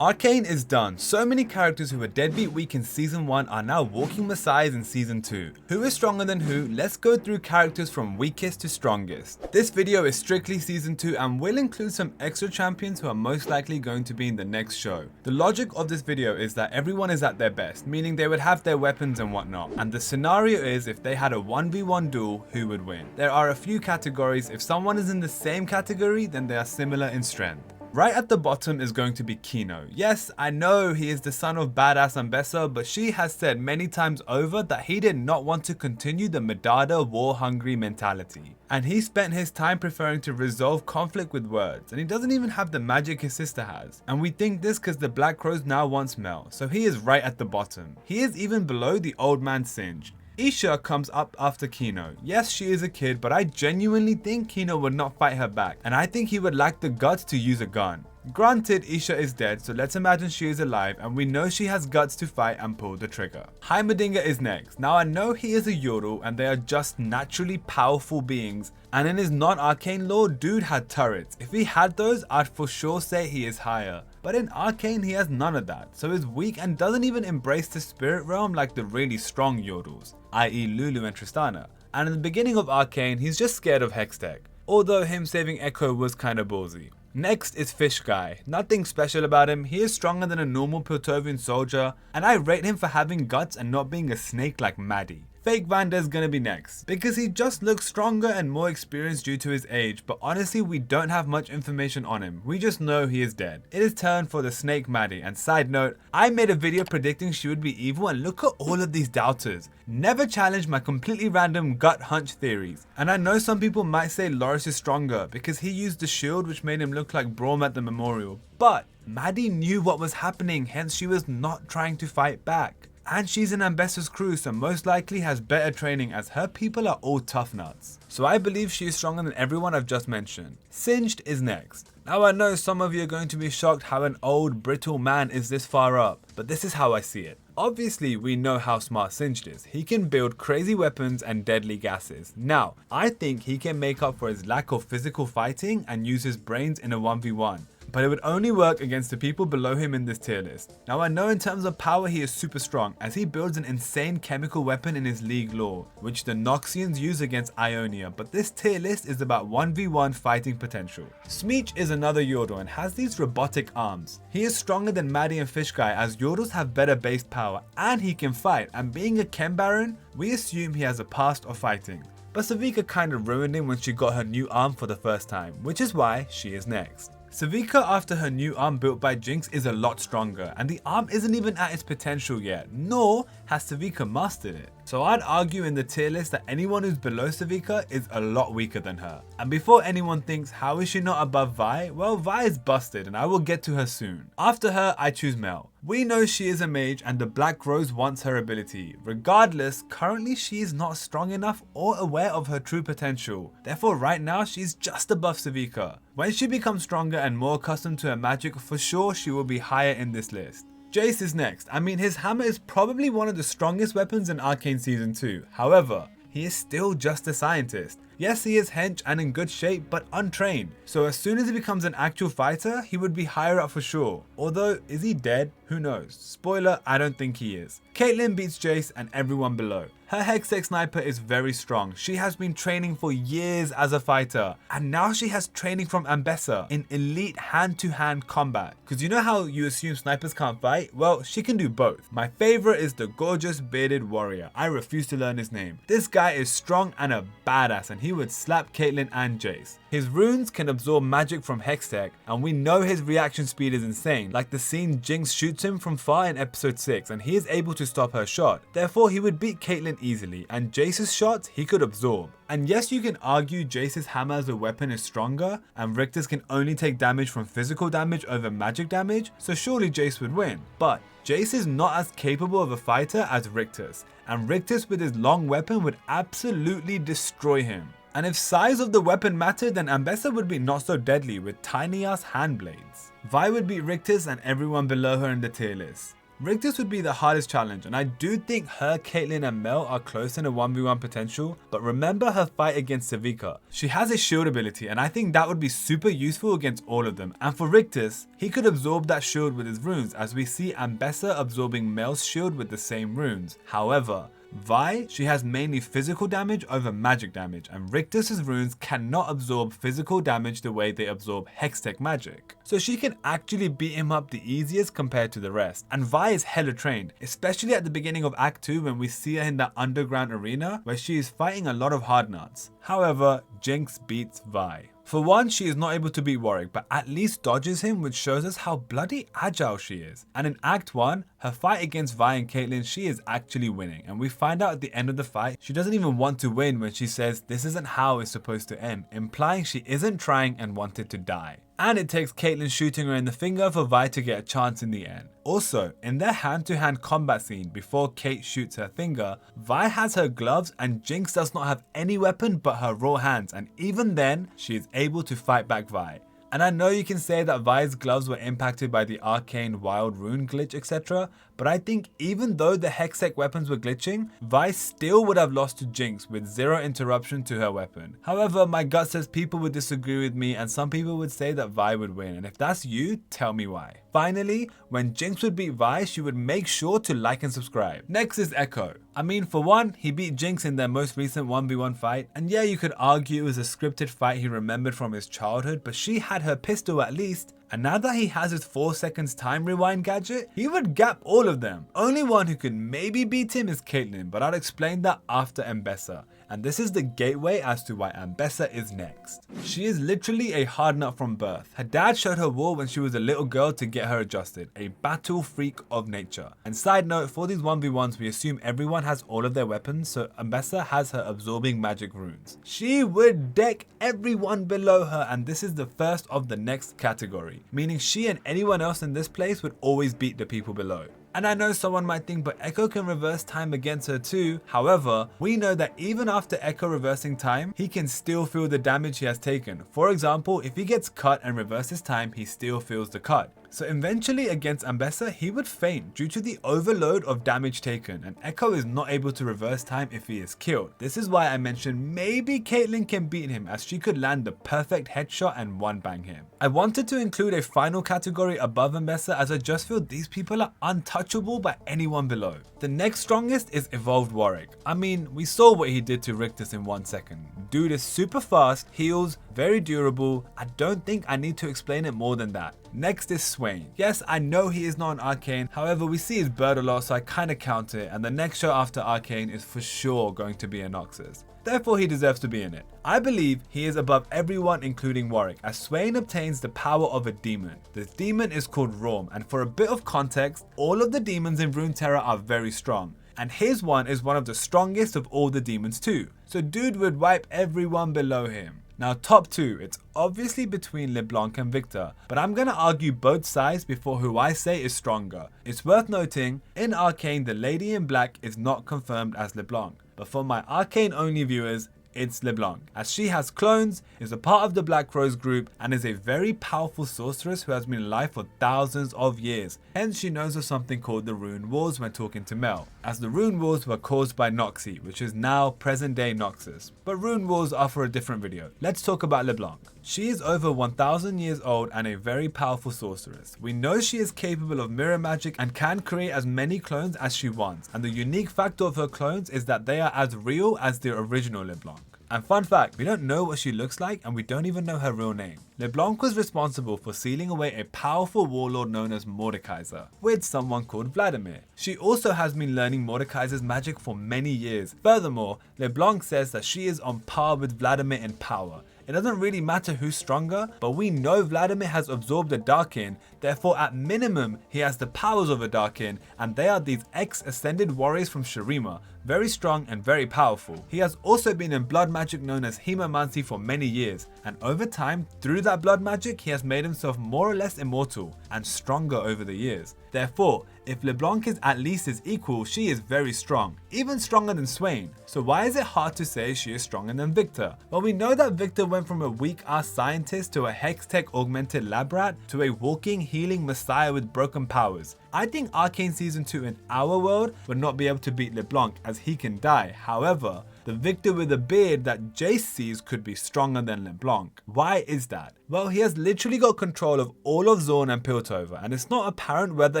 Arcane is done. So many characters who were deadbeat weak in season 1 are now walking messiahs in season 2. Who is stronger than who? Let's go through characters from weakest to strongest. This video is strictly season 2 and will include some extra champions who are most likely going to be in the next show. The logic of this video is that everyone is at their best, meaning they would have their weapons and whatnot. And the scenario is if they had a 1v1 duel, who would win? There are a few categories. If someone is in the same category, then they are similar in strength. Right at the bottom is going to be Kino. Yes, I know he is the son of badass Ambessa, but she has said many times over that he did not want to continue the Medada war-hungry mentality. And he spent his time preferring to resolve conflict with words, and he doesn't even have the magic his sister has. And we think this because the Black Crows now want Mel, so he is right at the bottom. He is even below the old man Singed. Isha comes up after Kino. Yes, she is a kid, but I genuinely think Kino would not fight her back, and I think he would lack the guts to use a gun. Granted, Isha is dead, so let's imagine she is alive and we know she has guts to fight and pull the trigger. Heimerdinger is next. Now I know he is a yordle and they are just naturally powerful beings, and in his non-arcane lore, dude had turrets. If he had those, I'd for sure say he is higher. But in Arcane he has none of that, so is weak and doesn't even embrace the spirit realm like the really strong yordles, i.e. Lulu and Tristana. And in the beginning of Arcane, he's just scared of Hextech, although him saving Ekko was kinda ballsy. Next is Fish Guy. Nothing special about him, he is stronger than a normal Piltovian soldier, and I rate him for having guts and not being a snake like Maddie. Fake Vander's gonna be next, because he just looks stronger and more experienced due to his age, but honestly we don't have much information on him, we just know he is dead. It is turn for the snake Maddie, and side note, I made a video predicting she would be evil and look at all of these doubters. Never challenge my completely random gut hunch theories. And I know some people might say Loris is stronger because he used the shield which made him look like Braum at the memorial, but Maddie knew what was happening, hence she was not trying to fight back. And she's in Ambessa's crew, so most likely has better training as her people are all tough nuts. So I believe she is stronger than everyone I've just mentioned. Singed is next. Now I know some of you are going to be shocked how an old brittle man is this far up, but this is how I see it. Obviously we know how smart Singed is. He can build crazy weapons and deadly gases. Now, I think he can make up for his lack of physical fighting and use his brains in a 1v1. But it would only work against the people below him in this tier list. Now I know in terms of power he is super strong, as he builds an insane chemical weapon in his league lore, which the Noxians use against Ionia, but this tier list is about 1v1 fighting potential. Smeech is another yordle and has these robotic arms. He is stronger than Maddie and Fish Guy as yordles have better base power and he can fight, and being a Chem Baron, we assume he has a past of fighting. But Savika kinda ruined him when she got her new arm for the first time, which is why she is next. Savika after her new arm built by Jinx is a lot stronger, and the arm isn't even at its potential yet, nor has Savika mastered it. So I'd argue in the tier list that anyone who's below Savika is a lot weaker than her. And before anyone thinks how is she not above Vi, well Vi is busted and I will get to her soon. After her I choose Mel. We know she is a mage and the Black Rose wants her ability. Regardless, currently she is not strong enough or aware of her true potential. Therefore right now she's just above Savika. When she becomes stronger and more accustomed to her magic, for sure she will be higher in this list. Jayce is next. I mean, his hammer is probably one of the strongest weapons in Arcane Season 2. However, he is still just a scientist. Yes, he is hench and in good shape, but untrained. So as soon as he becomes an actual fighter, he would be higher up for sure. Although, is he dead? Who knows? Spoiler, I don't think he is. Caitlyn beats Jayce and everyone below. Her Hextech sniper is very strong. She has been training for years as a fighter, and now she has training from Ambessa in elite hand-to-hand combat. Cause you know how you assume snipers can't fight? Well, she can do both. My favorite is the gorgeous bearded warrior. I refuse to learn his name. This guy is strong and a badass, and he would slap Caitlyn and Jayce. His runes can absorb magic from Hextech, and we know his reaction speed is insane, like the scene Jinx shoots him from far in episode 6 and he is able to stop her shot. Therefore he would beat Caitlyn easily, and Jayce's shots he could absorb. And yes, you can argue Jayce's hammer as a weapon is stronger, and Richter's can only take damage from physical damage over magic damage, so surely Jayce would win. But Jayce is not as capable of a fighter as Richter's, and Richter's with his long weapon would absolutely destroy him. And if size of the weapon mattered, then Ambessa would be not so deadly with tiny ass hand blades. Vi would beat Richter's and everyone below her in the tier list. Rictus would be the hardest challenge, and I do think her, Caitlyn and Mel are close in a 1v1 potential, but remember her fight against Sevika. She has a shield ability, and I think that would be super useful against all of them. And for Rictus, he could absorb that shield with his runes, as we see Ambessa absorbing Mel's shield with the same runes. However, Vi, she has mainly physical damage over magic damage, and Rictus's runes cannot absorb physical damage the way they absorb Hextech magic. So she can actually beat him up the easiest compared to the rest. And Vi is hella trained, especially at the beginning of Act 2 when we see her in that underground arena where she is fighting a lot of hard nuts. However, Jinx beats Vi. For one, she is not able to beat Warwick, but at least dodges him, which shows us how bloody agile she is. And in Act 1, her fight against Vi and Caitlyn, she is actually winning. And we find out at the end of the fight, she doesn't even want to win when she says this isn't how it's supposed to end, implying she isn't trying and wanted to die. And it takes Caitlyn shooting her in the finger for Vi to get a chance in the end. Also, in their hand-to-hand combat scene before Kate shoots her finger, Vi has her gloves and Jinx does not have any weapon but her raw hands, and even then, she is able to fight back Vi. And I know you can say that Vi's gloves were impacted by the Arcane wild rune glitch, etc. But I think even though the Hextech weapons were glitching, Vi still would have lost to Jinx with zero interruption to her weapon. However, my gut says people would disagree with me and some people would say that Vi would win. And if that's you, tell me why. Finally, when Jinx would beat Vi, she would make sure to like and subscribe. Next is Ekko. I mean, for one, he beat Jinx in their most recent 1v1 fight. And yeah, you could argue it was a scripted fight he remembered from his childhood, but she had her pistol at least. And now that he has his 4 seconds time rewind gadget, he would gap all of them. Only one who could maybe beat him is Caitlyn, but I'll explain that after Ambessa. And this is the gateway as to why Ambessa is next. She is literally a hard nut from birth. Her dad showed her war when she was a little girl to get her adjusted, a battle freak of nature. And side note, for these 1v1s we assume everyone has all of their weapons, so Ambessa has her absorbing magic runes. She would deck everyone below her, and this is the first of the next category, meaning she and anyone else in this place would always beat the people below. And I know someone might think, but Ekko can reverse time against her too. However, we know that even after Ekko reversing time, he can still feel the damage he has taken. For example, if he gets cut and reverses time, he still feels the cut. So eventually against Ambessa, he would faint due to the overload of damage taken, and Ekko is not able to reverse time if he is killed. This is why I mentioned maybe Caitlyn can beat him, as she could land the perfect headshot and one bang him. I wanted to include a final category above Ambessa as I just feel these people are untouchable by anyone below. The next strongest is Evolved Warwick. I mean, we saw what he did to Rictus in 1 second. Dude is super fast, heals, very durable. I don't think I need to explain it more than that. Next is Swain. Yes, I know he is not an Arcane, however we see his bird a lot, so I kinda count it, and the next show after Arcane is for sure going to be a Noxus. Therefore he deserves to be in it. I believe he is above everyone including Warwick, as Swain obtains the power of a demon. This demon is called Raum, and for a bit of context, all of the demons in Runeterra are very strong, and his one is one of the strongest of all the demons too. So dude would wipe everyone below him. Now top 2, it's obviously between LeBlanc and Viktor, but I'm gonna argue both sides before who I say is stronger. It's worth noting, in Arcane the lady in black is not confirmed as LeBlanc, but for my Arcane only viewers, it's LeBlanc, as she has clones, is a part of the Black Rose group, and is a very powerful sorceress who has been alive for thousands of years. Hence she knows of something called the Rune Wars when talking to Mel, as the Rune Wars were caused by Noxie, which is now present day Noxus. But Rune Wars are for a different video. Let's talk about LeBlanc. She is over 1000 years old and a very powerful sorceress. We know she is capable of mirror magic and can create as many clones as she wants, and the unique factor of her clones is that they are as real as the original LeBlanc. And fun fact, we don't know what she looks like and we don't even know her real name. LeBlanc was responsible for sealing away a powerful warlord known as Mordekaiser, with someone called Vladimir. She also has been learning Mordekaiser's magic for many years. Furthermore, LeBlanc says that she is on par with Vladimir in power. It doesn't really matter who's stronger, but we know Vladimir has absorbed a Darkin, therefore at minimum he has the powers of a Darkin, and they are these ex-ascended warriors from Shurima, very strong and very powerful. He has also been in blood magic known as heimerdinger for many years, and over time, through that blood magic, he has made himself more or less immortal and stronger over the years. Therefore, if LeBlanc is at least his equal, she is very strong, even stronger than Swain. So why is it hard to say she is stronger than Viktor? Well, we know that Viktor went from a weak-ass scientist to a hex-tech augmented lab rat to a walking, healing messiah with broken powers. I think Arcane Season 2 in our world would not be able to beat LeBlanc as he can die. However, the Viktor with a beard that Jayce sees could be stronger than LeBlanc. Why is that? Well, he has literally got control of all of Zorn and Piltover, and it's not apparent whether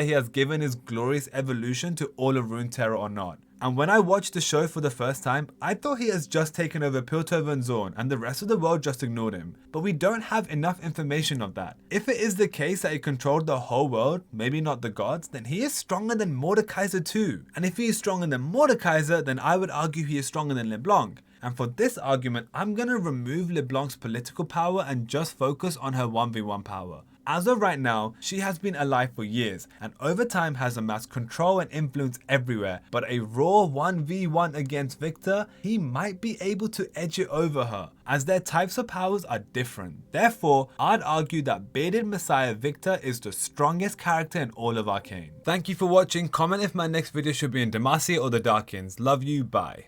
he has given his glorious evolution to all of Runeterra or not. And when I watched the show for the first time, I thought he has just taken over Piltover and Zorn and the rest of the world just ignored him. But we don't have enough information of that. If it is the case that he controlled the whole world, maybe not the gods, then he is stronger than Mordekaiser too. And if he is stronger than Mordekaiser, then I would argue he is stronger than LeBlanc. And for this argument, I'm gonna remove LeBlanc's political power and just focus on her 1v1 power. As of right now, she has been alive for years and over time has amassed control and influence everywhere, but a raw 1v1 against Viktor, he might be able to edge it over her, as their types of powers are different. Therefore, I'd argue that bearded messiah Viktor is the strongest character in all of Arcane. Thank you for watching. Comment if my next video should be in Demacia or the Darkins. Love you, bye.